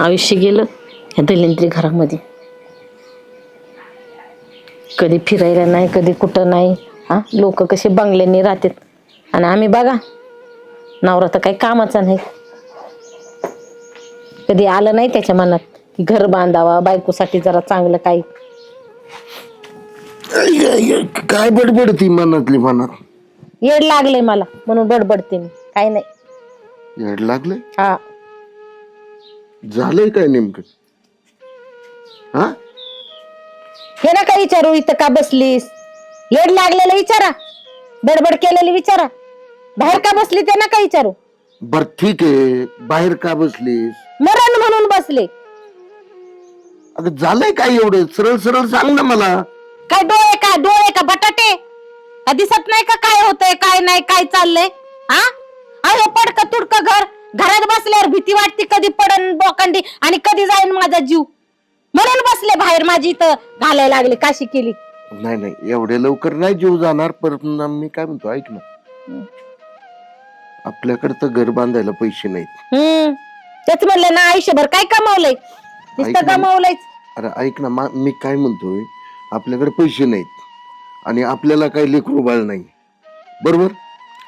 आयुष्य गेलं या दैनंदिन घरामध्ये. कधी फिरायला नाही, कधी कुठं नाही. हा, लोक कसे बंगल्यांनी राहतात आणि आम्ही बघा, नवरा तर काही कामाचा नाही. कधी आलं नाही त्याच्या मनात की घर बांधावा, बायकोसाठी जरा चांगलं काही. काय बडबडती मनातली मनात? येड लागलंय मला म्हणून बडबडते मी, काही नाही. येड लागले? हा, झालंय काय नेमकं? हा, हे ना काय विचारू, इथं का बसलीस? येड लागलेलं विचारा, बडबड केलेली विचारा. बाहेर का बसली ते ना काय विचारू. बर ठीक आहे, बाहेर का बसलीस? मरण म्हणून बसले. अगं झालंय काय एवढं? सरळ सरळ सांग ना मला. काय डोळे का बटाटे? का दिसत नाही का काय होतंय काय नाही, काय चाललंय? हा, अहो पडक तुडक घर, घरात बसल्यावर भीती वाटते कधी पडन बोकंडी आणि कधी जाईन माझा जीव. म्हणून बसले बाहेर, माझी इथं घालायला लागले, काशी केली. नाही नाही, एवढ्या लवकर नाही जीव जाणार. परत मी काय म्हणतो, ऐक ना, आपल्याकडे तर घर बांधायला पैसे नाहीत. तेच म्हणलं ना, आयुष्यभर काय कमावलंय? ऐक नुसतं ना. कमावलंय. अरे ऐक ना, मी काय म्हणतोय, आपल्याकडे पैसे नाहीत आणि आपल्याला काही लेकरू बाळ नाही, बरोबर?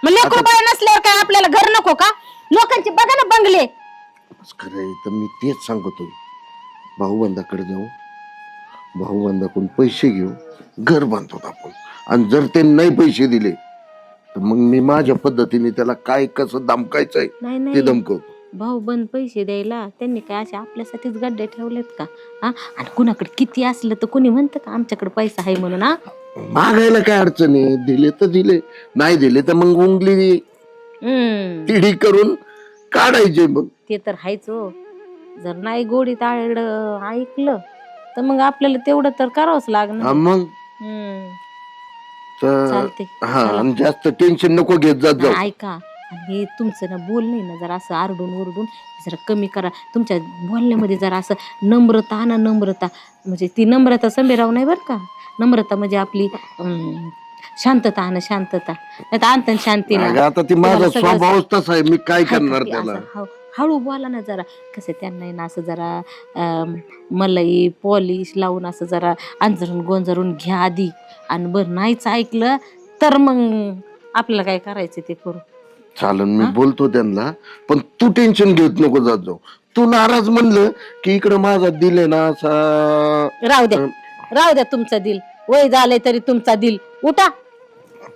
मग लेकरू बाळ नसल्यावर काय आपल्याला घर नको का? लोकांचे बघा ना बंगले. खरंय, तर मी तेच सांगतोय, भाऊबंदाकडे जाऊ, भाऊबंदाकडून पैसे घेऊ, घर बांधतो आपण. आणि जर ते नाही पैसे दिले तर मग मी माझ्या पद्धतीने त्याला काय कसं धमकायचंय ते धमकवतो. भाऊ बंद पैसे द्यायला त्यांनी काय असे आपल्यासाठीच गड्डे ठेवलेत का? हा, आणि कुणाकडे किती असलं तर कुणी म्हणतं का आमच्याकडे पैसा आहे म्हणून? हा, मागायला काय अडचण आहे? दिले तर दिले, नाही दिले तर मग उंगली तिडी करून काढायचे. मग ते तर हायच हो. जर नाही गोडी ताळड ऐकलं तर मग आपल्याला तेवढं तर करावंच लागणार. मग चालते. हा, आणि जास्त टेन्शन नको घेत जात जाऊ. ऐका, हे तुमचं ना बोल नाही ना, जरा असं आरडून ओरडून जरा कमी करा. तुमच्या बोलण्यामध्ये जरा असं नम्रता ना, नम्रता म्हणजे ती नम्रता समीराव नाही बरं का. नम्रता म्हणजे आपली शांतता आणि शांतता, नाही तर अंतन शांती. आता ती माझा स्वभावच तसा आहे, मी काय करणार त्याला. हळू बोला ना जरा. कसं त्यांना ना असं जरा मलाई पॉलिश लावून असं जरा अंजरून गोंजरून घ्या आधी, आणि बरं नाहीच ऐकलं तर मग आपल्याला काय करायचं ते करू. चालन, मी बोलतो त्यांना, पण तू टेन्शन घेत नको जात जाऊ. तू नाराज म्हणलं की इकडं माझा दिल आहे ना असा. राहू द्या तुमचं दिल. वय झालंय तरी तुमचा दिल. उठा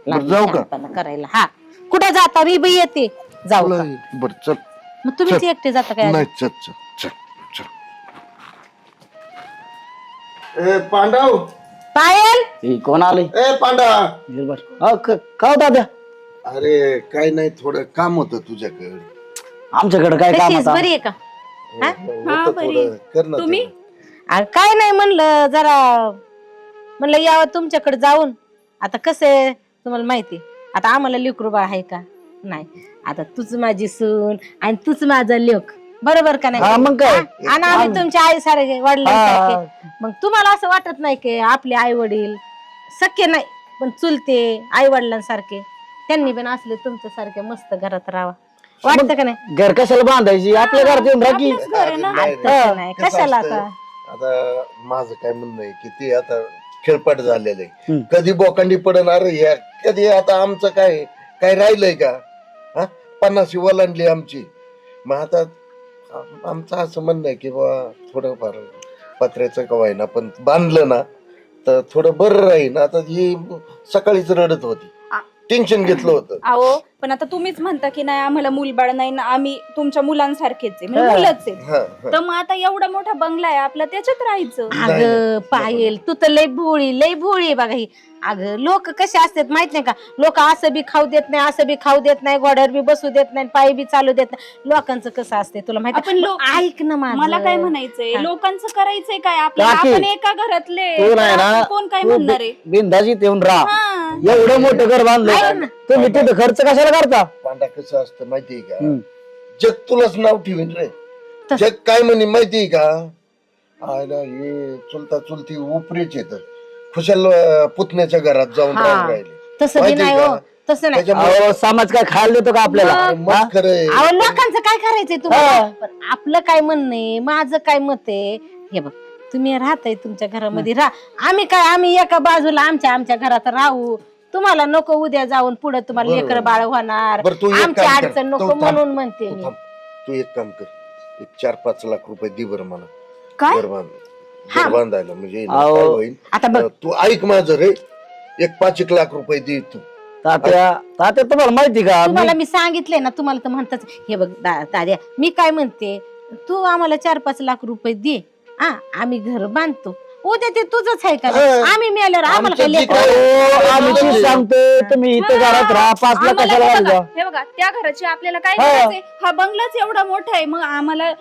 जाऊ का करायला. हा, कुठे जाता? मी बी येते. जाऊ का? बर चल. मग तुम्हीच एकटे जाता काय? नाही, चल चल चल चल. ए पांडव, पायल कोण आले? ए पांडा. का दादा? अरे काय नाही, थोडं काम होतं तुझ्याकडे. आमच्याकडे काय काम कशीस? बरी आहे का? कर ना तुम्ही? काय नाही, म्हणलं जरा म्हणलं यावं तुमच्याकडे जाऊन. आता कसं आहे तुम्हाला माहिती, आता आम्हाला लेकरू बाळ आहे का नाही? आता तूच माझी सून आणि तूच माझा लेक, बरोबर का नाही? मग काय? आणि आम्ही तुमच्या आई सारखे वडिलांसारखे. मग तुम्हाला असं वाटत नाही की आपले आई वडील सख्खे नाही पण चुलते आई वडिलांसारखे त्यांनी पण असले तुमच्या सारखे मस्त घरात राहावा, वाटतं का नाही? घर कशाला बांधायची? आपल्या घरात येऊन राखी. नाही कशाला? आता माझं काय म्हणणं आहे की ते आता खेळपाट झालेलं आहे. कधी बोकांडी पडणार या कधी. आता आमचं काय काय राहिलंय का? 50 ओलांडली आमची. मग आता आमचं असं म्हणणं आहे की बा थोडंफार पत्र्याचं कवाय ना पण बांधलं ना तर थोडं बरं राहील. आता ही सकाळीच रडत होती, टेन्शन घेतलं होतं. अहो पण आता तुम्हीच म्हणता की नाही आम्हाला मूलबाळ नाही ना, आम्ही तुमच्या मुलांसारखेच आहे, म्हणजे मुलंच आहे. तर मग आता एवढा मोठा बंगला आहे आपला, त्याच्यात राहायचं. अगं पायल, तू तर लय भोळी आहे बघा ही. अगं लोक कसे असतात माहित नाही का? लोक असं बी खाऊ देत नाही, असं बी खाऊ देत नाही, गोड्यावर बी बसू देत नाही, पायी बी चालू देत नाही. लोकांचं कसं असते तुला माहिती? आपण ऐक ना माझं. मला काय म्हणायचंय, लोकांचं करायचंय काय आपल्याला? आपण एका घरातले, कोण काय म्हणणार आहे? बिंदाजी येऊन राहा. एवढं मोठं घर बांधलं तुम्ही, तिथं खर्च कशाला करता? पांडा कसं असतं माहितीये का? जग तुलाच नाव ठेवीन रे. जग काय म्हणे माहितीये का? हे चुलता चुलती उपरीच येत खुशाल पुतण्याच्या घरात जाऊन राहिले. तसं बी माहिती नाही का? हो तसं नाही त्याच्यामुळे अहो, समाज काय खायला देतो का आपल्याला अरे मग खरंय अहो लोकांचं काय करायचंय तुम्हाला पण आपलं काय म्हणणं आहे माझं काय मत आहे हे बघ तुम्ही राहताय तुमच्या घरामध्ये राहा आम्ही एका बाजूला आमच्या घरात राहू तुम्हाला नको उद्या जाऊन पुढे तुम्हाला बरोबर. लेकर बाळ होणार बरं, तू एक आमची काम कर. अडचण नको तू थांब. म्हणून म्हणते तू मी थांब. तू एक काम कर एक 4-5 लाख रुपये दे बरं मला काय घर बांधायला म्हणजे ना अहो, काय होईल आता बघ तू ऐक माझं रे एक 5 लाख रुपये दे तू तात्या तुम्हाला माहिती का तुम्हाला मी सांगितलंय ना तुम्हाला तर म्हणताच हे बघ दाद्या मी काय म्हणते तू आम्हाला 4-5 लाख रुपये दे आम्ही घर बांधतो उद्या ते तुझंच आहे का आम्ही मिळाल्यावर आम्हाला काय आमचं जे लेकरं- काय- आम्ही तेच सांगतोय तुम्ही इथं घरात राहा 5 लाख आम्हाला कशाला हे वाढवा? बघा, हे बघा त्या घराची आपल्याला काय हा. करायचंय हा बंगलाच एवढा मोठा आहे मग आम्हाला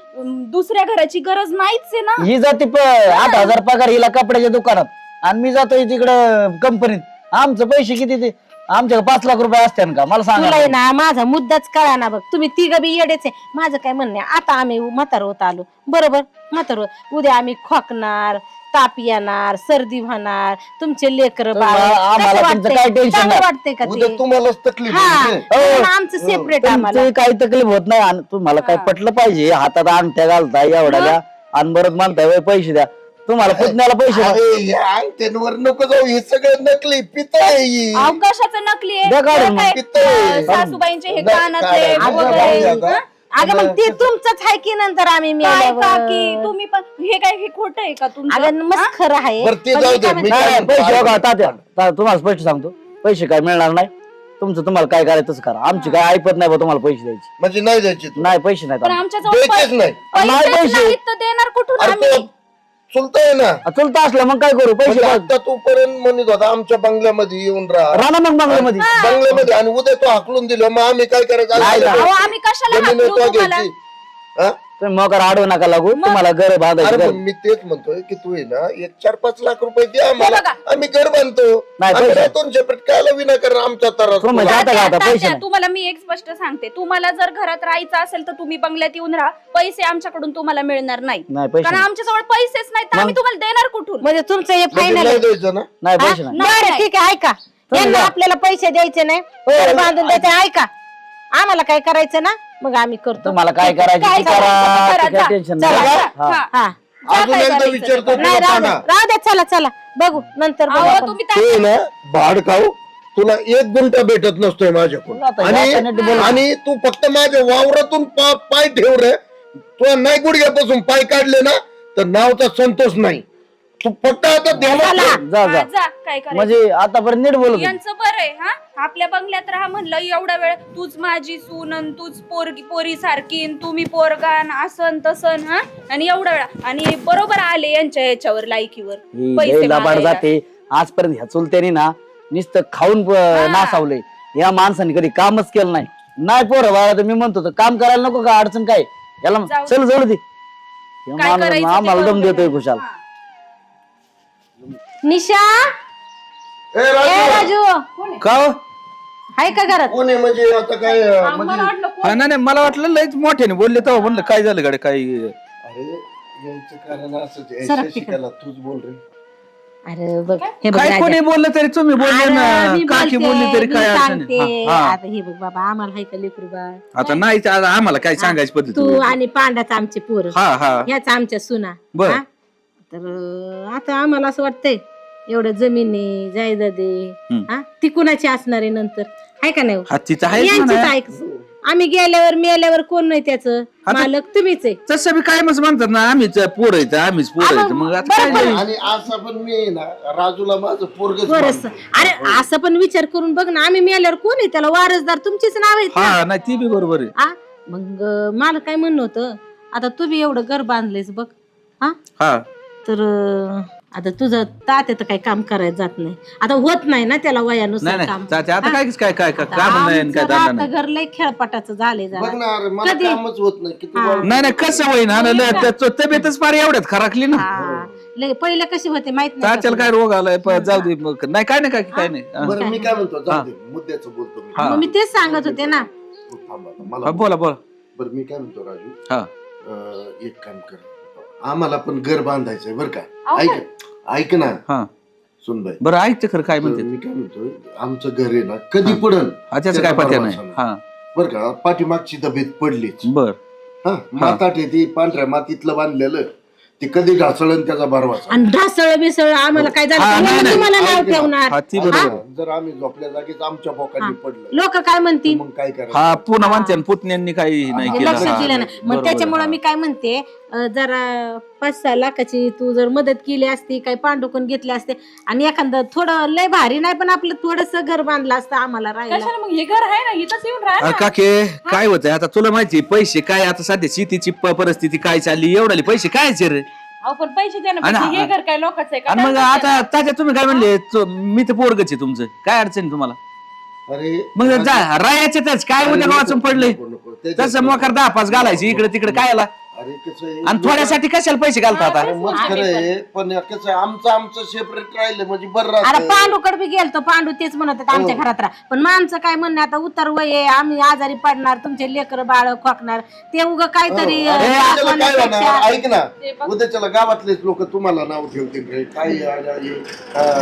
दुसऱ्या घराची गरज नाहीच आहे ना ही जाते 8,000 पगार हिला कपड्याच्या दुकानात आणि मी जातोय तिकडं कंपनीत आमचं पैसे किती ते आमच्या 5 लाख रुपये असते का मला तुला सांगा आहे ना माझा मुद्दाच कळा ना बघ तुम्ही तिघ बी येडेच आहे माझं काय म्हणणं आहे आता आम्ही म्हातार होत आलो बरोबर म्हातार उद्या आम्ही खोकणार ताप येणार सर्दी होणार तुमचे लेकर बाळ आम्हाला तुमचं काय टेन्शन नाही. वाटतंय का उद्या ते तुम्हालाच तकलीफ हा होईल. म्हणून आमचं सेपरेट आम्हाला तुमची काही तकलीफ होत नाही आणि तुम्हाला काय पटलं पाहिजे हातात अंगठ्या घालताय एवढ्या आणि बरं म्हणताय "वय पैसे द्या तुम्हाला पुतण्याला पैसे द्या." अरे या अंगठ्यांवर नको जाऊ हे सगळं नकली पितळ आहे ही. अवकाशाचं नकली आहे द्या काढून काय, पितळ. सासूबाईंचे हे नाही, कानातले काढा. वगैरे जाऊ द्या. अगं मग ते तुमचंच आहे की नंतर आम्ही काय मिळाल्यावर काकी तुम्ही पण हे काय हे खोटं आहे का तुमचं अगं मस्त खरं आहे बरं ते पण जाऊ मी दे काय मी म्हणते- नाही काय नाही, पैसे म्हणतो, बघा तात्या तुम्हाला स्पष्ट सांगतो पैसे काय मिळणार नाही तुमचं तुम्हाला काय करायचं तसं करा आमची काय ऐपत नाही बा तुम्हाला पैसे द्यायचे म्हणजे नाही द्यायची तू. नाही पैसे नाहीत पण आम्हाला. आमच्या जवळ द्यायचेच नाही नाही पैसे. नाहीत तर देणार कुठून अरे आम्ही तो चुलता ना चलता असलं मग काय करू पैसे म्हणजे द्या. आता तू पर्यंत म्हणत होता आमच्या बंगल्यामध्ये येऊन राहा राहा ना मग बंगल्यामध्ये बंगल्यामध्ये आणि उद्या तो हाकलून दिलं मग आम्ही काय करायचं नाही, आम्ही अहो, आम्ही कशाला जमीन हाकलू तो तुम्हाला? घ्यायची हा? तुम्ही मग अडवू नका लागू तुम्हाला घर बांधायचं अरे घर. पण मी तेच म्हणतोय की तू आहे ना एक 4-5 लाख रुपये दे आम्हाला बघा. आम्ही घर बांधतो नाही, आम्ही पैसे. राहतो सेपरेट कायला विनाकारण आमच्या तरस तुम्ही तुला. जाता का आता पैसे तात्या, नाही. तुम्हाला मी एक स्पष्ट सांगते तुम्हाला जर घरात राहायचं असेल तर तुम्ही बंगल्यात येऊन राहा पैसे आमच्याकडून तुम्हाला मिळणार नाही नाही पैसे कारण नाही. आमच्याजवळ पैसेच नाहीत तर आम्ही तुम्हाला देणार कुठून म्हणजे तुमचं हे म्हणजे फायनल नाही द्यायचं ना नाही पैसे नाही बरं ठीक आहे ऐका यांना आपल्याला पैसे द्यायचे नाही घर बांधून द्यायचे ऐका आम्हाला काय करायचं ना मग आम्ही करतो तुम्हाला काय करायचं काय ते करा करायचं ते ते करा, काय टेन्शन चला, नाही जा, हा. हा. हा अजून काय एकदा करायचं विचारतो नाही तुला राहू दे पाना. राहू दे चला बघू नंतर बघू अहो, आपण. तुम्ही ते तात्या- ना भाड खाऊ तुला 1 गुंठा भेटत नसतोय माझ्याकडून आता जाता नीट बोल. आणि तू फक्त माझ्या वावरातून पाय ठेव रे तुला नाही गुडघ्यापासून पाय काढले ना तर नावचा संतोष नाही तू फक्त आता ध्यानात ठेव. जा हा, जा जा काय करायचं म्हणजे आतापर्यंत नीट बोलत होती. यांचं बरं आहे हा आपल्या बंगल्यात राहा म्हणलं एवढा वेळ तूच माझी सून अन तूच पोरी सारखी अन तुम्ही पोरगान असन तसन हा आणि एवढा वेळा आणि बरोबर आले यांच्या याच्यावर लायकीवर ही पैसे लय लबाड मागायला. जाते आजपर्यंत ह्या चुलत्यानी ना नुसतं खाऊन नासावलंय या माणसाने कधी कामच केलं नाही पोरं बाळा तर मी म्हणतो तर काम करायला नको का अडचण काय याला जाऊ. चल जाऊ दे हे काय माणूस करायचं ते आम्हाला दम करून देतोय घ्या. खुशाल हा. निशा ए, ए राजू, राजू का हो? आहे का घरात कोण आहे म्हणजे आता काय म्हणजे हा नाही नाही, मला वाटलं लयच मोठ्याने बोलले तेव्हा म्हणलं काय झालं गाडी काय अरे यायचं कारण असंच आहे. सरक शशिकला तूच बोल रे अरे बघ हे बघ काय राजा. कोणी बोललं तरी तुम्ही बोलले अरे, ना मी काकी बोलते, बोलली तरी मी काय अडचण सांगते. आहे? हा, हा. आता हे बघ बाबा आम्हाला हाय का लेकरू बा आता नाही ते आता आम्हाला काय सांगायची पद्धत तू होती. आणि पांडाच आमचे पोर हा हा ह्याच आमच्या सुना बर. हा? तर आता आम्हाला असं वाटतंय एवढं जमिनी जायदादे हा ती कुणाची असणार आहे नंतर आहे का नाही हा तिचं आहेच यांचीच म्हणा. ऐक आम्ही गेल्यावर मेल्यावर कोण नाही त्याचं आता- मालक तुम्हीच आहे तसं बी काय मग म्हणतात ना आम्हीच पोर येत आम्हीच पोर येत मग आता काय बरोबर. नाही. आणि असं पण मी आहे ना राजूला माझं पोरगच बरस अरे असं पण विचार करून बघ ना आम्ही मेल्यावर कोण आहे त्याला वारसदार तुमचीच नाव आहेत ना. हा नाही ती बी बरोबर आहे आ मग मला काय म्हणणं होतं आता तू बी एवढं घर बांधलेस बघ हा हा तर आता तुझं तात्या तर काही काम करायला जात नाही आता होत नाही ना त्याला नाही वयानुसार नाही काम चाचा, आता काय काय काय काय आता काम नाही आणि आमचं काय धंदा राहतं नाही घर लय खेळपाटाचं झाले बघ जरा ना अरे मला कधी? कामच होत नाही किती हा. वाढ- नाही नाही कसं होईन हा ना तब्येतच फार एवढ्यात खराकली ना हा. लय पहिले कशी होते माहित नाही चाच्याला का काय रोग आलाय जाऊ दे मग नाही काय नाही काय नाही हा. बरं मी काय म्हणतो जाऊ दे मुद्द्याचं बोलतो मी तुला? मग मी तेच सांगत होते ना तू थांब आता, हा, मला बोला बोला बरं मी काय म्हणतो राजू हा एक काम कर आम्हाला पण घर बांधायचंय बरं का अहो, ऐक ऐक ना हा सुनबाई बरं ऐकते खरं काय म्हणते मी काय म्हणतोय आमचं घर आहे ना कधी पडल हा त्याचं काय पत्या नाही हा बर का पाठीमागची तब्येत पडलीच बर हा माताट आहे ती पांढऱ्या मातीतलं बांधलेलं ते कधी ढासळन त्याचा भरवाचा आणि ढासळ बिसळ आम्हाला काय झालं हा, तर नाही, म्हणून नाही. तुम्हाला नाव ऐक ना. ठेवणार हा ती बरोबर जर आम्ही झोपल्या जागेच आमच्या बोकांनी पडलं लोक काय तर म्हणतील मग काय करायचं हा पुन्हा म्हणते आणि पुतण्यांनी काही नाही ते केलं लक्ष हा. दिलं ना मग बरोबर, त्याच्यामुळे हा. मी काय म्हणते जरा 5-6 लाखाची तू जर मदत केली असती काही पांडुकून घेतले असते आणि एखादं थोडं लय भारी नाही पण आपलं थोडस घर बांधलं असतं आम्हाला राहायला कशाला मग हे घर आहे ना इथंच येऊन राहा अरे काके काय होतंय आता तुला माहिती पैसे काय आता सध्या शेतीची परिस्थिती काय चालली एवढाली पैसे कायचे रे अहो पण पैसे द्या ना आणि पण हे घर काय लोकांचं आहे का आणि मग आता तात्या तुम्ही काय म्हणले मी तर पोरगच आहे तुमचं काय अडचण आहे तुम्हाला अरे मग जा रायाच्यातच काय उद्या वाचून पडले नको, नको. त्याच्यात तसं मोकार 10-5 घालायची इकडे तिकडे काय आला अरे कसं आहे आणि थोड्यासाठी कशाला पैसे घालता आता अरे मग खरं आहे पण कसं आहे, आमचं सेपरेट राहिलं म्हणजे बरं अरे राहतं. पांडूकडे बी गेलतो पांडू तेच म्हणत होते आमच्या घरात राहा पण माणसं काय म्हणणे आता उतर वय आहे आम्ही आजारी पडणार तुमचे लेकर बाळ खोकणार ते उग काहीतरी अरे, उद्याच्याला काय दाखवण्यापेक्षा- होणार? ऐक ना उद्याच्याला गावातलेच लोक तुम्हाला नाव ठेवतील रे काय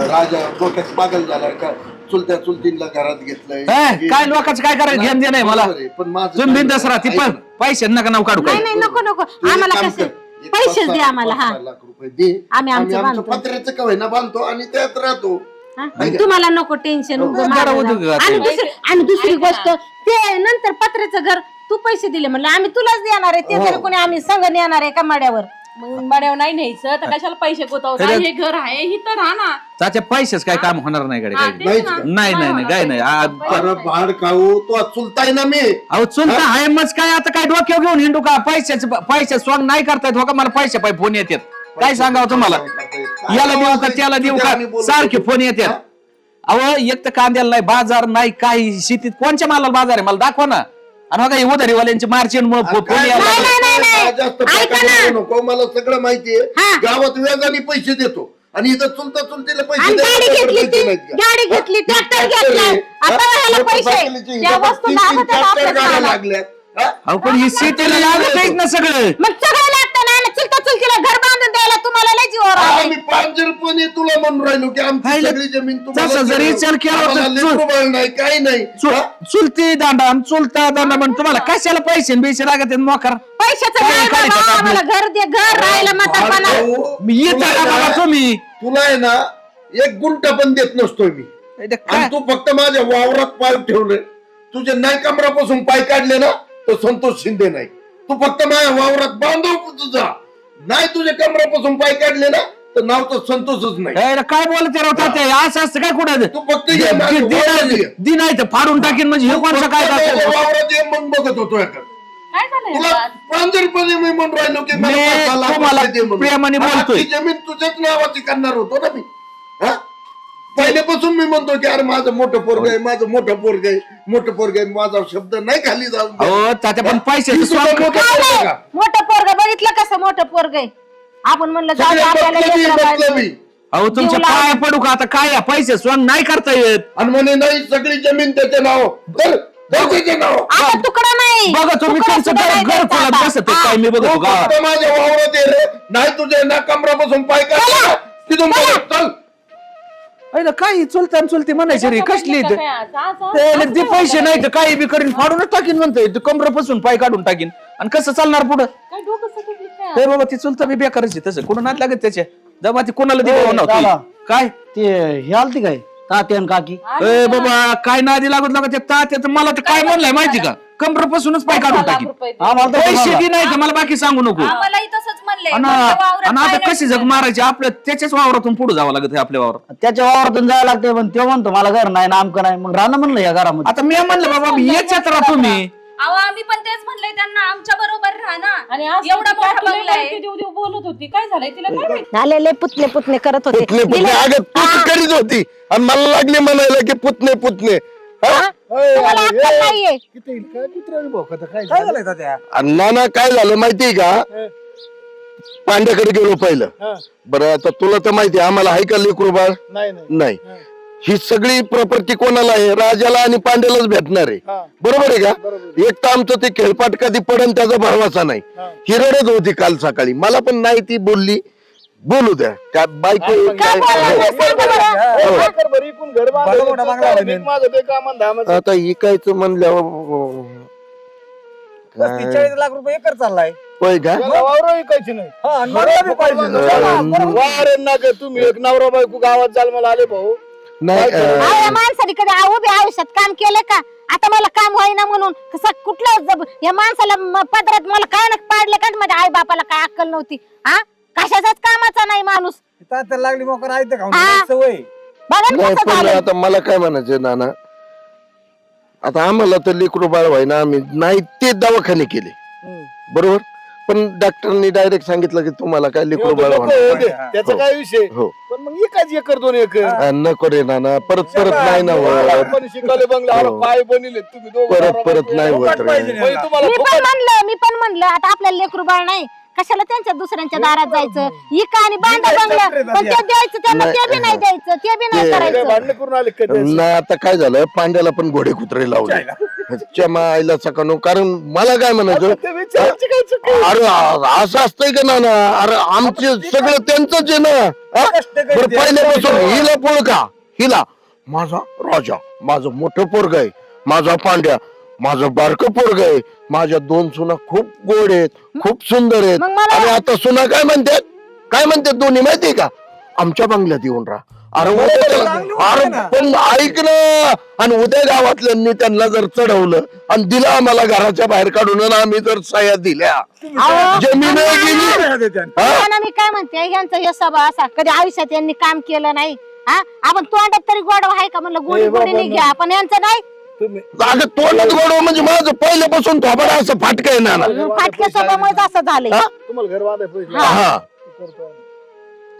राजा डोक्यात पागल झाला का चुलत्या चुलतींना घरात घेतलंय काय लोकांचं काय करायचं घेऊन दे नाही मला बरोबर आहे, पण माझं तुम्ही काय बिंदास राहा ती ऐक पण ना. पैसे नका नाव काढू नाही काय नाही नको नको तू एक आम्हाला काम कसे कर, एक पैसेच 5-6 दे आम्हाला हा लाख रुपये दे आम्ही आमचं बांधतो. पत्र्याचं का होईना बांधतो आणि त्यात राहतो हा? तुम्हाला नको टेन्शन जरा उद्योग घातले. आणि दुसरी गोष्ट ते नंतर पत्र्याचं घर तू पैसे दिले म्हणलं आम्ही तुलाच देणार आहे ते तरी कोणी आम्ही संघ येणार आहे का माड्यावर मग बड्यावर नाही न्यायचं तर कशाला पैसे गुतवता हे घर आहे इथं राहा ना त्याच्या पैसेच काय काम होणार नाही कडे काय नाहीच का? नाही नाही नाही काय नाही अरे भाड खाऊ तो चुलताय ना मी अहो चुलता आहे मग काय आता काय डोक्यावर घेऊन हिंडू का पैसे स्वांग नाही करतायत हो का मला पैसे पाय फोन येतात काय सांगावं तुम्हाला याला देऊ का त्याला देऊ का सारखे फोन येतात अहो एक तर कांद्याला नाही बाजार नाही काही शेतीत कोणच्या मालाला बाजार आहे मला दाखवा ना आणि बघा हे उधारीवाल्यांची मार्चिन मुळे फोन यायला काय लागले. नाही. जास्त ऐका प्रकार ना. करू नको मला सगळं माहितीये हा. गावात व्याजाने पैसे देतो आणि इथं चुलता चुलतीला पैसे आणि गाडी द्यायला घेतली पैसे ती नाहीत का? गाडी घेतली ट्रॅक्टर घेतला आता ह्याला पैसे मोटरसायकलीची त्या इथं वस्तू 3-3 लागत आहेत tractor आपल्या गाड्या घराला. लागल्यात हा? अहो पण ही शेतीला लागत आहेत ना सगळं मग सगळं लागतं ना आणि चुलता चुलतीला घर बांधून द्यायला तुम्हाला लय जीवावर आलंय. आम्ही पांजरपणे तुला म्हणून राहिलो की आमची पाहिलं? सगळी जमीन तसं जरी विचार केला तर आम्हाला लेकरू बाळ नाही काही नाही हा? चुलती दांडा आणि चुलता दांडा म्हणून तुम्हाला कशाला पैसे आणि बिशे लागत आहेत मोकार पैशाचं काय नाही करायचं बाबा, आता आम्हाला घर दे घर राहायला म्हातारपणा भाऊ, मी येत तुला का आहे बघा ना- तुम्ही तुला आहे ना 1 गुंठ पण देत नसतोय मी काय आणि तू फक्त माझ्या वावरात पाय ठेवले तुझे नाही कमरापासून पाय काढले ना तर संतोष शिंदे नाही तू फक्त माझ्या वावरात बांधव तुझा नाही तुझ्या कमरापासून पाय काढले ना तर नाव तर संतोषच नाही ए, काय बोलते राव ते असं असतं काय कुठं तू फक्त ये माझ्या वावरात ये. दी नाही तर फाडून टाकीन म्हणजे हे कोणचं काय फक्त माझ्या करतो? वावरात ये मग बघत होतो याकडे. काय झालंय तुला याच्यात? प्रांजळपणे मी म्हणून राहिलो की मला मी 5 लाख तुम्हाला रुपये दे म्हणून. प्रेमाने आणि बोलतोय. आजची जमीन तुझ्याच नावाची करणार होतो ना मी हा? पहिल्यापासून मी म्हणतो की अरे माझं मोठं पोरग आहे माझं मोठं पोरग आहे मोठं पोरग आहे माझा शब्द नाही खाली जाऊन दे. अहो तात्या पण पैशाचं ही सुद्धा स्वांग मोठं काय पोरगं नाही, का? मोठं पोरग बघितलं कसं मोठं पोरग आहे आपण म्हणलं जाऊ दे, सगळे आपल्याला मतलबी, लेकरं बाळं. मतलबी. अहो तुमच्या जीव पाया पडू का आता काय आहे? पैसे स्वांग नाही करता येत आणि म्हणे नाही सगळी जमीन त्याचे नाव तर त्याचे नाव आता तुकडा नाही बघा तुम्ही तुकडा तुमचं सुद्धा घर नाही घर द्यायचा खोलात आता. बसत हा. काय मी बघतो तू गावात फक्त माझ्या वावरात ये रे नाही तुझ्या ना कमरापासून पाय काढला तिथून बघ, चल अरे काय चुलता आणि चुलती म्हणायची रे कसली का काय आज? आज- आज- ते पैसे नाही तर काही बी करीन फाडूनच टाकीन म्हणतोय ते कमरापासून पाय काढून टाकीन आणि कसं चालणार पुढं काय डोकं सगळं काय? हे बाबा ती चुलता बी बेकारच आहे तसं कोण नाही लागत त्याच्या जेव्हा ती कोणाला दिली दादा. नव्हती काय ते हे आलती काय तात्यान काकी ए बाबा काय नादी लागत लागत ते तात्या तर मला तर काय म्हणलंय माहिती का कमरापासूनच पाय काढून लाख टाकीन रुपये दे. आम्हाला तर पैसे तुम्हाला- दी नाही तर मला बाकी सांगू नको आम्हालाही तसंच म्हणलंय आणि म्हणलं वावरात आणि काय आता नाही कशी जग मारायची आपल्या त्याच्याच वावरातून पुढे जावं लागत आहे आपल्या वावरात त्याच्या वावरातून जायला लागते पण तो म्हणतो मला घर नाही ना आमकं नाही मग राहणं म्हणलं या घरामध्ये आता मी म्हणलं बाबा याच्यात राहा तुम्ही अहो आम्ही पण तेच म्हणलंय त्यांना आमच्या बरोबर राहा ना आणि आज एवढा ती मोठा काकीला बंगला आहे. काय देऊ बोलत होती काय झालंय तिला काय माहिती आलेले पुतणे पुतणे करत होते पुतणे पुतणे दिले- अगं तूच हा. करीत होती आणि मला लागले म्हणायला की पुतणे पुतणे हा? तुम्हाला अक्कल नाहीये आणि नाना काय झालं माहितीये का पांड्याकडे गेलो पहिलं बरं आता तुला तर माहिती आम्हाला आहे का लेकरू बाळ नाही ही सगळी प्रॉपर्टी कोणाला आहे राजाला आणि पांड्यालाच भेटणार आहे बरोबर आहे का एक तर आमचं ते खेळपाट कधी पडन त्याचा भरवसा नाही ही रडत होती काल सकाळी मला पण नाही ती बोलली बोलू द्या काय बायको काय बोलायचं सांगा बरं. आता इकायचं म्हणल्यावर काय? 40 लाख रुपये एकर चाललाय. होय का तुम्ही एक नवरा बायको गावात जाल मला आले भाऊ नाही अहो, या माणसाने कधी उभे आयुष्यात काम केलं का? आता मला काम होईना म्हणून कसं कुठलं या माणसाला पदरात मला काय ना पाडलं का? माझ्या आई बापाला काय अक्कल नव्हती. हा कशाचाच कामाचा नाही माणूस. लागली मोकर आहे हा. सवय. बघा ना नाही कसं पण झालं. आता मला काय म्हणायचं नाना आता आम्हाला तर लेकरू बाळ व्हायना आम्ही नाही ते दवाखाने केले बरोबर पण डॉक्टरनी डायरेक्ट सांगितलं की तुम्हाला काय लेकरू बाळ होणार. त्याचा हो. काय विषय हो पण मग एकाच एकर 2 एकर नको रे नाना परत नाही ना होत. पण शिकवले बंगला हो. काय बनिले तुम्ही दोघं परत नवरा परत बायको. नाही होत रे. म्हणजे तुम्हाला मी पण म्हणलं आता आपल्याला लेकरू बाळ नाही कशाला त्यांच्या दुसऱ्यांच्या दारात जायचं इका आणि बांधा बंगला पण ते द्यायचं त्यांना ते बी नाही द्यायचं ते बी नाही ते- काय करायचं. भांडण करून आले का ते? नाही आता काय झालं पांड्याला पण घोडे कुत्रे लावले च्या आईला सकाळी कारण मला काय म्हणायचं ते विचारायची काय चुकी? अरे असं असतंय का नाना अरे आमचे सगळं त्यांचंच आहे ना हा? बरं पहिल्यापासून हिला पोळ का हिला माझा राजा माझं मोठं पोरग आहे माझा पांड्या माझं बारकं पोरग आहे माझ्या 2 सुना खूप गोड आहेत खूप सुंदर आहेत मग मला- आणि आता सुना काय म्हणतात दोन्ही माहितीये का आमच्या बंगल्यात येऊन राहा अरे अरे पण ऐक ना आणि उद्या गावातल्यांनी त्यांना जर चढवलं आणि दिलं आम्हाला घराच्या बाहेर काढून आणि आम्ही जर सह्या दिल्या अहो, जमीन गेली हा? ना मी काय म्हणते यांचा हे स्वभाव असा कधी आयुष्यात यांनी काम केलं नाही. हा आपण तोंडात तरी गोड आहे का म्हणलं गोडी गोडीने घ्या पण यांचं नाही. तुम्ही अगं तोंडात गोडव म्हणजे माझं पहिल्यापासून थोबाड असं फाटक आहे ना फाटक्या स्वभावामुळे असं झालंय. हा? तुम्हाला घर बांधाय पैसे हा करतो आम्ही.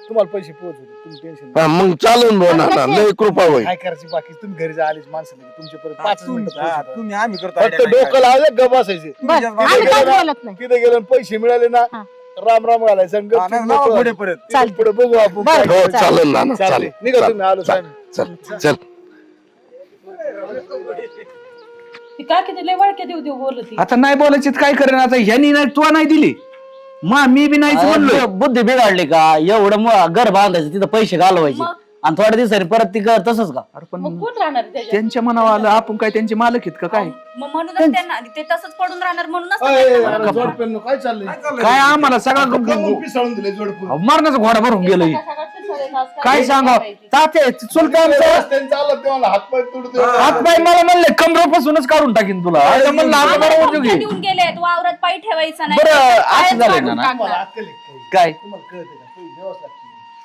तुम्हाला पैसे पोहोचवतो तुम्ही टेन्शन हा, मग चालून बोला लय कृपा होईल काय करायची बाकी तुम्ही घरी जा आलीच माणसं तुमचे परत 5 मिनिटं तुम्ही आम्ही करतो फक्त डोकं लावलं गप बसायचे बस आम्ही काय बोलत नाही. तिथे गेलो आणि पैसे मिळाले ना हा. राम राम घालायचं आणि गप चूप मोकळं. पुढे परत तिथून पुढे बघू आपण बरं. काय. हो चालेल ना चालेल. चालेल निघा तुम्ही आलो चल चल ती काय किती लय वळक्या देऊ देऊ बोलत ती. आता नाही बोलायची तर काय करेन आता ह्यानी नाही तू नाही दिली मग मी बी नाहीच म्हणलो बुद्धी बिघडली का एवढं घर बांधायचं तिथं पैसे घालवायचे आणि थोड्या दिवसांनी परत ती तसंच का अरे पण मग कोण राहणार त्याच्यात? त्यांच्या मनावर आलं आपण काय त्यांचे मालक आहेत का काय मग म्हणूनच त्यांना ते तसंच पडून राहणार म्हणूनच अय, त्यांना अरे म्हणलं. जोडप्यांनो, काय चाललंय काय आम्हाला कमून सगळं पिसाळून दिले जोडपूर मरणाचा घोडा भरून गेलोय सगळं पिसाळे तास काय सांगा ताते चुलता आमचं रस्त्याने चालत तेव्हा हातपाय तुडते हातपाय मला म्हणले कमरेपासूनच काढून टाकीन तुला आता म्हणलं आता आम्हाला बरोबर धमक्या घे देऊन गेले वावरात पाय ठेवायचा नाही बरं असं पायच झालंय काढून ना टाकणार. अक्कल आहे काय? काय तुम्हाला कळते का पैसे द्यावंच लागतील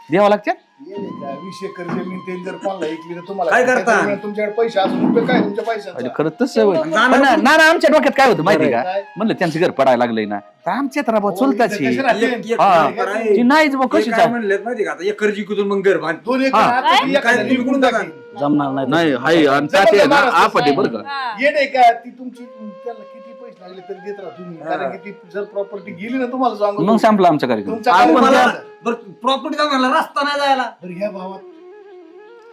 द्यावं लागते ये नाही का 20 एकर जमीन ते जर कोणाला ऐकली तर तुम्हाला काय करता? तुमच्याकडे पैसे असून उपयोग काय तुमच्या पैशाचा अरे खरं तसं होय. पण ना ना, आमच्या डोक्यात काय होतं माहिती का काय? म्हणलं त्यांचं घर पडायला लागलंय ना तर आमच्यात राबा चुलताची कशी राहते? हा ती नाहीच बा कशी काय म्हणले माहिती का आता एकर जिंकून मग घर बांध 2 एकर हा. आता ती काय एखाद्याने तुम्ही विकून कोणता टाकेल. जमणार नाही नाही हाय आणि ताते आहे ना आपण आहे बरं का हा. ये नाही का ती तुमची त्याला किती पैसे लागले तरी देत राहा तुम्ही कारण की ती जर प्रॉपर्टी गेली ना तुम्हाला सांगू मग संपला आमचा कार्यक्रम तुमचा आपण काय मला- म्हणला? बरं प्रॉपर्टी जाऊन रस्ता नाही जायला बरं, ह्या भावात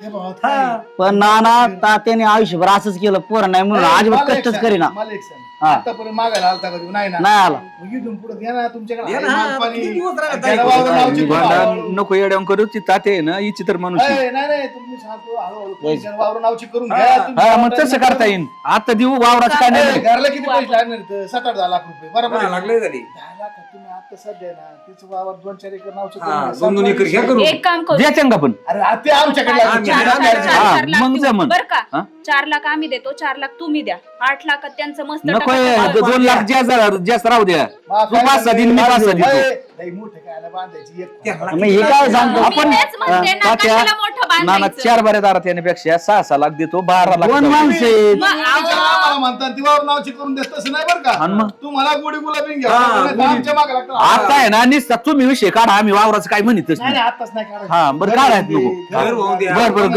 काय? पण नाना तात्याने आयुष्यभर असंच केलं पोरं नाही म्हणून अजिबात मला एक कष्टच सांग, करीना मला एक सांग. हा. आतापर्यंत मागायला आलता का तू? नाही ना नाही आला मग इथून पुढे द्या ना तुमच्याकडे द्या आहे ना, मालपाणी. किती दिवस राहिला त्याला ताई? वावरं नावची भांडण हळूहळू. नको येड्या करू ती ताते आहे ना इची तर माणूस आहे. नाही नाही तुम्ही सांगतो हळूहळू पैशाने वावरं नावची करून घ्या तुम्ही हा मग तसं करता येईल आता देऊ वावराचं काय ए, नाही घराला किती पैसे लागणार इथं? 7-8 लाख रुपये बरोबर आहे? लागले झाली 10 लाख तुम्ही आता सध्या ना तिचं वावर 2-4 एकर नावचं हा, करून घ्या. 2-2 एकर घ्या करून. एक काम करू द्या चंगा पण अरे आ, ते आमच्याकडे लागतं. आम्ही- चार- तुम्ही चार- द्या. चार- हा, 4 लाख मग देऊ. जमन. बरं का हा? 4 लाख आम्ही देतो 4 लाख तुम्ही द्या 8 लाखात त्यांचं मस्त नको टकाटक 2 लाख जास्त राहू द्या मग तू 5-6 दिन मी 5-6 देतो ए, लई मोठे काय आला बांधायची एक मग हे काय सांगतो आपण मी तेच म्हणते ना, तात्या कशाला मोठं नाना बांधायचं? 4 बऱ्या दारात येण्यापेक्षा 6-6 लाख देतो 12 लाख दोन जाऊ. माणसं आहेत. मग आमच्या अहो, आम्हाला म्हणतात ती वावर नावची करून देत तसं नाही बरं आणि का मग? तुम्हाला गोडी गुलाबी घ्या हा, नाही तर गोडी. आमच्या मागे लागतं आता आहे ना निसता तुम्ही विषय काढा आम्ही वावराचं काय म्हणतच नाही नाही नाही, आताच नाही काढायचं. हा बरं काढायचं नको घर वाहून द्या.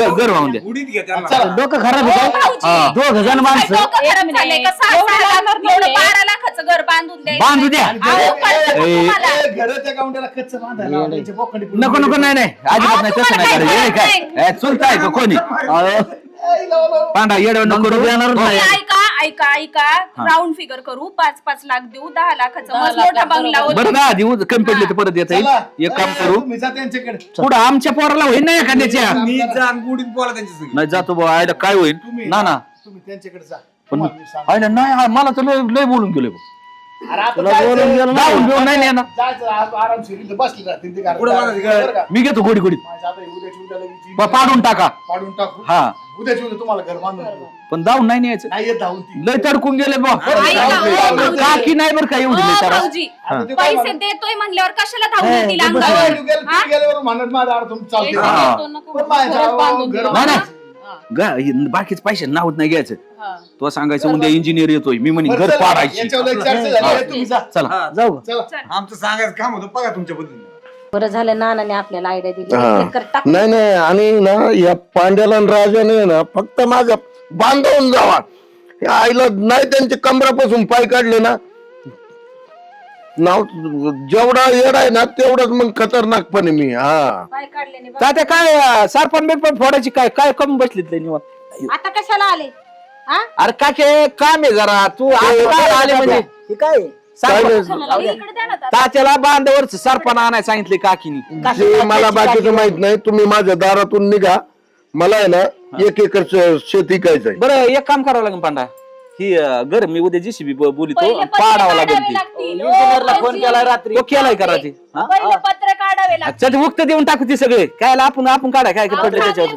घर वाहून द्या उडीत घ्या त्याला. चला. डोकं खराब आहे काय? भाऊजी. 2 जण काय माणसं डोकं खराब झालंय का? 6 एवढं लाख, लागणार एवढं नाहीये. 12 लाखाचं घर बांधून द्यायचं. बांधू द्या. अहो, कळतं का ए, तुम्हाला? ए, घरं त्या गावंड्याला कच्चं बांधायला लावा, त्यांच्या बोकांडी पुढे. नको नको नाही नाही अजिबात नाही तसं नाही करायचं हे काय चुलता आहे का कोणी ए, लावा, लावा. पांढरा येडव नको नंतर करू. देणारच तुम्ही नाही. ऐका ऐका राऊंड फिगर करू 5-5 लाख देऊ 10 लाखाचा मस्त मोठा बंगला होतो. बरं ना देऊ कमी पडले तर परत येता चला. येईल एक काम करू तुम्ही जा त्यांच्याकडे पुढं आमच्या पोराला होईल ना एखाद्याच्या मी जाण गुडीत बोला त्यांच्या संग. नाही जातो बा आयला काय होईल तुम्ही ना ना तुम्ही त्यांच्याकडे जा पण तुम्हाला मी सांगतो. आयला नाही मला तर लय बोलून गेलो अरे आता तुला जायचं. बोलून गेलं ना. जाऊन घेऊन नाही येणार जायचं आरामशीर इथं बसले राहतील ते पुढं बघा, घरात. बरं का? मी घेतो गोडी गोडीत माझ्या आता उद्याची उद्या लगेच पाडून टाका पाडून टाकू हा उद्याची उद्या तुम्हाला घर बांधून देऊ. पण जाऊन नाही न्यायचं नाही येत धावून ती लय तडकून गेले बा ऐका, ओ भाऊजी. काकी नाही बरं काय एवढी लय ओ त्रास. भाऊजी, आता ते काय पैसे देतोय म्हणल्यावर कशाला धावून येतील म्हणा- अंगावर? तू गेलं- तू गेल्यावर म्हणत माझा अर्थ चालते हा. पण माझ्या घर नाही बाकीच पैसे नावत नाही घ्यायचं तो सांगायचं उद्या इंजिनियर येतोय मी म्हणे घर पाडायची याच्यावर लय चर्चा झाली. तुम्ही जा. चला हा, जाऊ का? चला. आमचं सांगायचं काम होतं बघा तुमच्या पद्धतीने बरं झालं नानाने आपल्याला आयडिया दिली हा. एक एकर टाक. नाही नाही आणि ना या पांड्याला आणि राजाने ना फक्त माझा बांधवून जावा या आईला नाही त्यांच्या कमरापासून पाय काढले ना नाव जेवढा येड आहे ना तेवढाच मग खतरनाकपणे मी हा पाय काढल्याने बघ. तात्या काय सरपण बिरपण फोडायची काय काय कमी बसलीत लय निवांत आता कशाला आले हा अरे काके काम आहे जरा तू आज काय आले म्हणजे हे काय काय नाही. इकडे द्या ना तात्या. तात्याला बांधावर सरपण आणाय सांगितले काकीनी जे मला बाकीचं माहित नाही तुम्ही माझ्या दारातून निघा मला आहे ना 1 एकर शेती कायचंय बरं एक काम करावं लागेल पांडा ही घर मी उद्या जीसीबी बोलितो पहिले पत्रे पाडावं लागेल काढावे ती लागतील. ओ, इंजिनियरला फोन भाऊजी. केला रात्री तो केलाय करा ते हा? पहिले पत्र काढावे लागतील. अच्छा ते उक्त देऊन टाकू ते सगळे काय आपण काढाय काय पडलं त्याच्यावर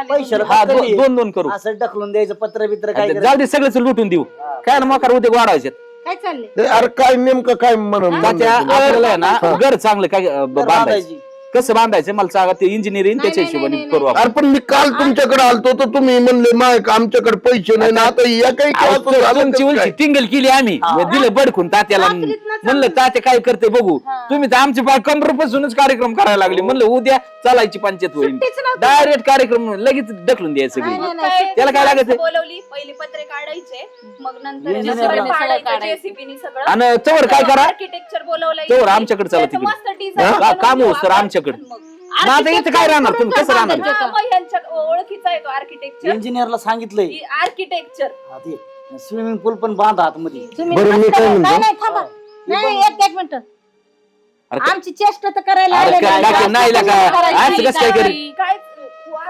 पैशाला हा फक्त दे. दोन करू असं ढकलून द्यायचं पत्र बित्र काय करायचं? जाऊ दे सगळंच लुटून देऊ काय ना मकार उद्या वाढायचे काय चाललंय अरे काय नेमकं काय म्हणून तात्या आपल्याला आहे ना घर चांगलं काय तर बांधायचं बांधायची. कसं बांधायचं मला सांगा ते इंजिनिअरिंग त्याच्या हिशोबाने करू आपण अरे पण मी काल तुमच्याकडे आलतो तर तुम्ही म्हणले माय आमच्याकडे पैसे नाही ना आता या काही क्लासवर झालं तुमची कसं उलची काय? टिंगल केली आम्ही दिलं बडकून तात्याला म्हणलं तात्या काय करते बघू तुम्ही तर आमच्या पाय कमरेपासूनच कार्यक्रम करायला लागले म्हणलं उद्या चालायची पंचायत होईल सुट्टीच नव्हती. डायरेक्ट कार्यक्रम लगेच ढकलून द्यायचं नाही, सगळी नाही, नाही. त्याला काय लागायचं? बोलवली पहिले पत्रे काढायचे मग नंतर इंजिनियरला सगळं पाडायचं, JCB नी सगळं. आणि तवर काय करा आर्किटेक्चर बोलवलंय तवर आमच्याकडे चला त्याचं तिकडे. मस्त design हा, बनवून काम देऊ होस तर आपण. आमच्याकडे. मग. ना आता इथं काय राहणार तुम्ही कसं राहणार हा, मग ह्यांच्या ओळखीचा आहे तो आर्किटेक्चर इंजिनियरला सांगितलंय आर्किटेक्चर हा, ते स्विमिंग पूल पण बांधा आतमध्ये तुम्ही बरं, मी मस्त- काय म्हणतो? नाही नाही थांबा नाही एक मिनिट अरे आमची चेष्टा तर करायला अरे आले काय- नाही. काय- नाही लागा. करायची आज कसं काय करेल? काय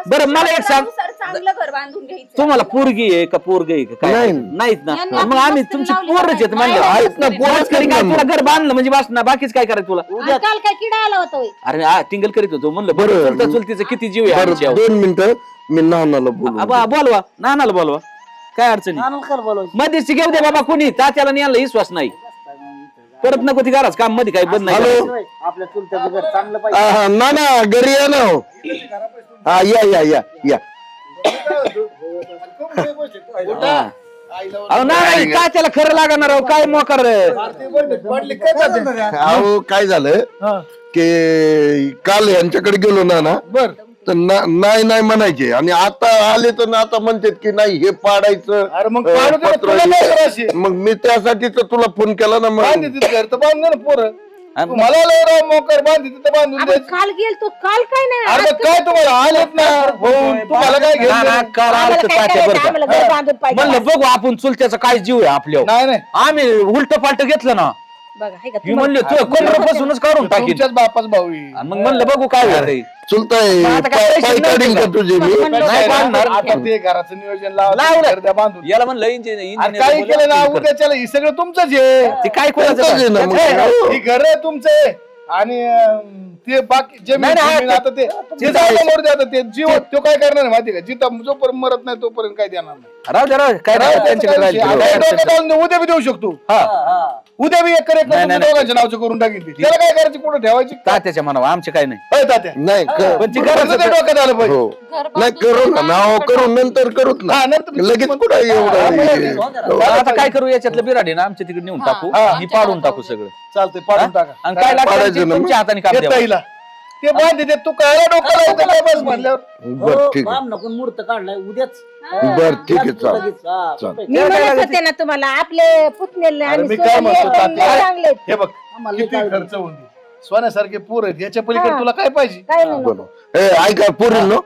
बरं, मला एक सांग. चांगलं घर बांधून घ्यायचं तुम्हाला पोरगी आहे का पोरग आहे का काय नाही. नाहीत ना यांनी मग आम्ही मस्त तुमची लावली पोरच आहेत नाही. म्हणलं आहेत ना पोरच काय करीत तुला घर बांधलं म्हणजे बस ना बाकीच काय करायचं तुला आणि काल काय किडा आला होता होय? अरे टिंगल करीत होतो म्हणलं बरं. बरं चुलता चुलतीचं किती जीव आहे बरं आमच्यावर. 2 मिनिटं मी नानाला बोलू बोलवा नानाला बोलवा काय अडचणी नानाला काय बोलावं? मध्यस्थी घेऊ दे बाबा कोणी तात्याला आणि यांना विश्वास नाही परत नको ती घराच काम मध्ये काही बंद नाही हॅलो. करायचं. आपल्या चुलत्याचं घर चांगलं पाहिजे. नाना घरी या ना हो. हा या हा. अहो नाही तात्याला खरं लागणार अहो काय मोकार अहो काय झालं की काल यांच्याकडे गेलो ना बर तर नाही म्हणायचे आणि आता आले तर ना आता म्हणतात की नाही हे पाडायचं अरे मग पाडू दे ना, पत्र तुला नाही हे. करायची. मग मी त्यासाठी तर तुला फोन केला ना मग बांधली तिथं घर तर बांधलं ना पोरं मला लय राव मोकर बांधली तिथं बांधून आपण द्यायचं. काल गेलतो काल काय नाही अरे मग काय तुम्हाला आलेत ना हो तुम्हाला काय ना, ना, घेतलं काल आलं आम्हाला तर काय तात्या बरं करायचं? का. आम्हाला घर बांधून पाहिजे. म्हणलं बघू आपण चुलत्याचा काय जीव आहे आपल्यावर नाही नाही आम्ही उलट पालट घेतलं ना बघा हे का मी म्हणले तू कमरेपासूनच काढून टाकीन तुमच्याच बापाच भाऊ आहे. आणि मग म्हणलं बघू काय होतंय. चुलताय मग आता काय पैसे पाय काढीन का नव्हते तुझे मी म्हणलं नाही होतं. काढणार. आता ते घराचं नियोजन लावलं. लावलं घर द्या बांधून याला म्हणलं अरे काही केलं ना इंजिनियर उद्याच्याला हे सगळं तुमचंच आहे ते काय त्यांचंच आहे ना मग. कोणाचं ही घर तुमचं आहे आणि ते बाकी जमीन नाही, नाही, जमीन आता ते तुमचं जिथं आहे. समोर द्या आता ते जीव तो काय करणार आहे माहिती आहे का जिथं जोपर्यंत मरत नाही तोपर्यंत काय देणार नाही राहू दे राहू दे. काय राहू राहू द्या, त्यांच्याकडे त्याचा काय राहील. विषय. आता हे डोक्यात आणून उद्या बी देऊ शकतो हा. उद्या बी एक नाही, नाही. दोघांच्या नावचं करून टाकीन ती. त्याला काय करायची कुठं ठेवायची तात्याच्या मनावर आमचे काय नाही होय तात्या नाही पण ती घराचं ते घराचं डोक्यात आलं पाहिजे हो नाही करू ना नाव करू नंतर करूच ना हा, नंतर लगेच कुठं एवढं आता काय करू याच्यातलं बिराडी ना आमच्या तिकडे नेऊन टाकू ही पाडून टाकू सगळं चालतंय पाडून टाका आणि काय लागतं पाडायचं ते ना मग. तुमच्या हाताने काम ते द्यावं. ताईला ते बांधते ते तू काय डोकं लावतं काय बस म्हणल्यावर बर ठीक आहे बाम नको मूर्त काढलाय उद्याच बर ठीक आहे चाल लगेच, हा, चाल. सोपं आहे. मी म्हणत होते ना तुम्हाला आपले पुतणे अरे आणि मी काय सोने म्हणतो एकदम तात्या? चांगले आहेत. हे बघ आम्हाला लय किती काय खर्च होऊन दे सोन्यासारखे पोर आहेत याच्या पलीकडे हा. तुला काय पाहिजे काय नाही नको. बरोबर ए ऐका पोरींनो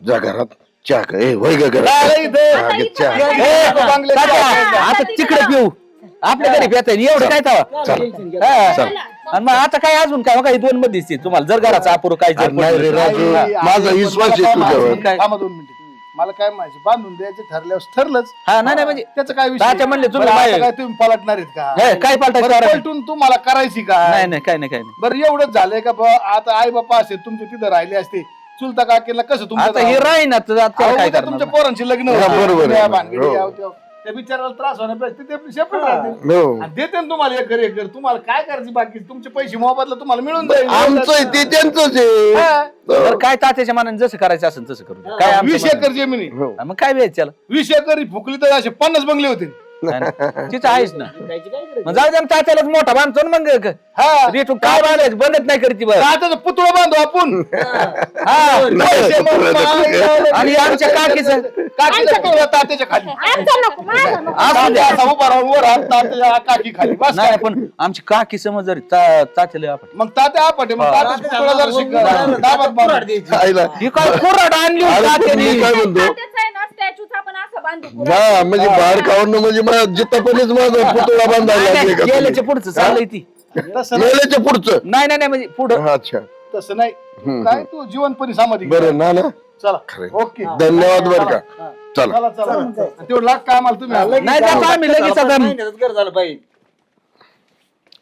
जा घरात चहा का? ए, होय ग घरात. काय इथं? हा, घे चहा. ए, बांगल्यात तात्या, आता तिकडे पिऊ आपल्या घरी पिता एवढं काय तवा आणि मग आता काय अजून काय काही 2 मध्ये दिसते तुम्हाला जर घराचा अपुरो काय जर नाही रे राजू, माझा विश्वास आहे तुझ्यावर. काय? थांबा 2 मिनिटं. मला काय माहिती बांधून द्यायचं ठरल्यावर ठरलंच. हा नाही म्हणजे त्याचं काय विषय? तात्या म्हणले तुम्ही बरं, आता बाहेर. काय तुम्ही पलटणार आहेत का? हे, काय पालटायचं बरं, कारण? पलटून तुम्हाला करायची का? नाही काय नाही बरं एवढंच झालंय का बुवा, आता आई बापा असे तुमचे तिथं राहिले असते चुलता काकीला कसं तुमचं आता हे राहणार? राहीना तर आता अहो, काय उद्या करणार तुमच्या पोरांची लग्न हा, होतील. बरोबर आहे. तुम्ही या भानगडी हो. याव त्याव. त्या बिचाराला त्रास होण्यापेक्षा ते आपली सेपरेट राहतील हो. आणि देते ना तुम्हाला एकर तुम्हाला काय करायची बाकी तुमचे पैसे मोबदला तुम्हाला मिळून जाईल. आमचं आहे ते त्यांचंच आहे. हा. बरं, काय तात्याच्या मनाने जसं करायचं असेल तसं करू दे. काय आमच्या 20 मनाने. एकर जमिनी हो. हा, मग काय वेळ त्याला 20 एकर फुकली तर असे 50 बंगले होते. नाही, नाही. तिथं आहेच ना मग जाऊ दे ना, तात्यालाच मोठा बांधतो ना मग हा रेटून काय बांधायचं बनत नाही करती बरं तात्याचं पुतळं बांधू आपण. हा. पैसे मग आणि आमच्या काकीचं काकीचं पुतळं तात्याच्या खाली आमचं नको, माझं नको. असं द्या, असा उभा राहून वर हात तात्याच्या काकी खाली बस नाही काय. पण आमची काकी समज जरी तात्याला आपण मग तात्या आपटे मग तात्याचं पुतळं जर शिक दाबात बांधू. आईला. ही काय कुऱ्हाड आणली होती अरे, पण तात्याने. मी काय म्हणतो तात्याचं आहे ना स्टॅच्यूच आपण असं बांधू हा म्हणजे बाहेर खाऊन म्हणजे माझ्या जितापणीच माझा पुतळा बांधायला नाही, लागले का नाही, तुम्ही? गेल्याच्या पुढचं चाललंय ती तसं नाही, मेल्याच्या पुढचं. नाही म्हणजे पुढं अच्छा तसं नाही काय तू जीवनपणी समाधी बरं ना ना चला खरंय. ओके धन्यवाद बरं का. चला चला चला तेवढं लाग काय आम्हाला तुम्ही नाही जातो आम्ही लगेच आता महिन्यातच घर झालं पाहिजे